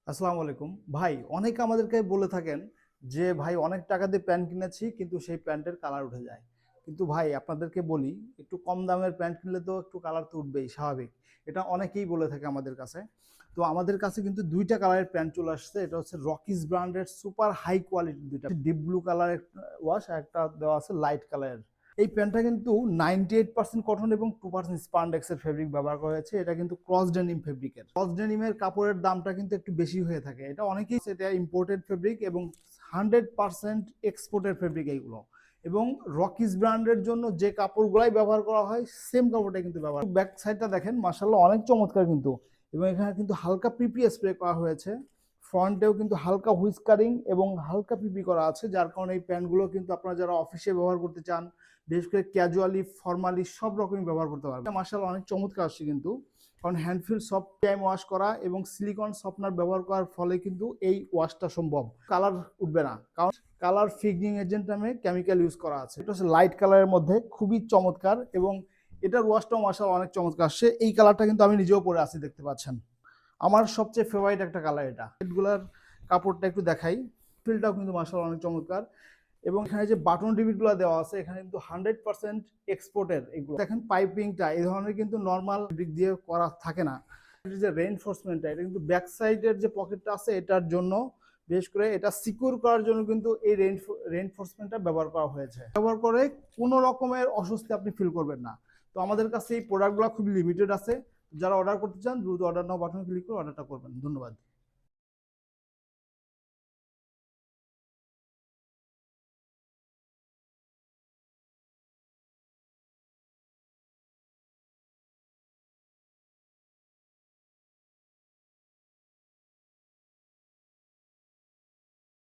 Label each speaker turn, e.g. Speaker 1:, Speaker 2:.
Speaker 1: আসসালামু আলাইকুম ভাই। অনেকে আমাদেরকে বলে থাকেন যে ভাই অনেক টাকা দিয়ে প্যান্ট কিনেছি কিন্তু সেই প্যান্টের কালার উঠে যায়। কিন্তু ভাই আপনাদেরকে বলি, একটু কম দামের প্যান্ট কিনলে তো একটু কালার তো উঠবেই, স্বাভাবিক। এটা অনেকেই বলে থাকে আমাদের কাছে। তো আমাদের কাছে কিন্তু দুইটা কালারের প্যান্ট চলে আসছে। এটা হচ্ছে রকিস ব্র্যান্ডের সুপার হাই কোয়ালিটির দুইটা, ডিপ ব্লু কালারের ওয়াশ, আর একটা দেওয়া আছে লাইট কালারের। এই প্যান্টটা কিন্তু 98% কটন এবং 2% স্পান্ডেক্সের ফেব্রিক ব্যবহার করা হয়েছে। এটা কিন্তু ক্রস ডেনিম ফেব্রিকের। ক্রস ডেনিমের কাপড়ের দামটা কিন্তু একটু বেশি হয়ে থাকে। এটা অনেকেই, এটা ইম্পোর্টেড ফেব্রিক এবং 100% এক্সপোর্টের ফেব্রিক এইগুলো। এবং রকিস ব্র্যান্ডের জন্য যে কাপড়গুলাই ব্যবহার করা হয় সেম কাপড়টা কিন্তু ব্যবহার। ব্যাক সাইডটা দেখেন, মাশাআল্লাহ অনেক চমৎকার কিন্তু। এবং এখানে কিন্তু হালকা পিপি স্প্রে করা হয়েছে। ফ্রন্টেও কিন্তু হালকা হুইস্কারিং এবং হালকা পিপি করা আছে, যার কারণে এই প্যান্টগুলো কিন্তু আপনারা যারা অফিসে ব্যবহার করতে চান, বিশেষ করে ক্যাজুয়ালি ফর্মালি সব রকমই ব্যবহার করতে পারবেন। মার্শাল অনেক চমৎকার আসছে কিন্তু, কারণ হ্যান্ডফিল সফট টাইম ওয়াশ করা এবং সিলিকন সফটনার ব্যবহার করার ফলে কিন্তু এই ওয়াশটা সম্ভব। কালার উঠবে না, কারণ কালার ফিক্সিং এজেন্ট নামে কেমিক্যাল ইউজ করা আছে। এটা হচ্ছে লাইট কালারের মধ্যে খুবই চমৎকার, এবং এটার ওয়াশটাও মার্শাল অনেক চমৎকার আসছে। এই কালারটা কিন্তু আমি নিজেও পরে আছি, দেখতে পাচ্ছেন। আমার সবচেয়ে ফেভারিট একটা কালার এটা। এগুলার কাপড়টা একটু দেখাই, ফিলটাও কিন্তু মার্শাল অনেক চমৎকার। এবং এখানে যে বাটন রিবিটগুলো দেওয়া আছে, এখানে কিন্তু 100% এক্সপোর্টের। এগুলো দেখেন, পাইপিংটা এই ধরনের কিন্তু নর্মাল ফেব্রিক দিয়ে করা থাকে না। যে রেইনফোর্সমেন্টটা, এটা কিন্তু ব্যাক সাইডের যে পকেটটা আছে এটার জন্য, বিশেষ করে এটা সিকিউর করার জন্য কিন্তু এই রেইনফোর্সমেন্টটা ব্যবহার করা হয়েছে। ব্যবহার করে কোনো রকমের অস্বস্তি আপনি ফিল করবেন না। তো আমাদের কাছে এই প্রোডাক্টগুলো খুব লিমিটেড আছে। যারা অর্ডার করতে চান দ্রুত অর্ডার নাও বাটন ক্লিক করে অর্ডারটা করবেন। ধন্যবাদ।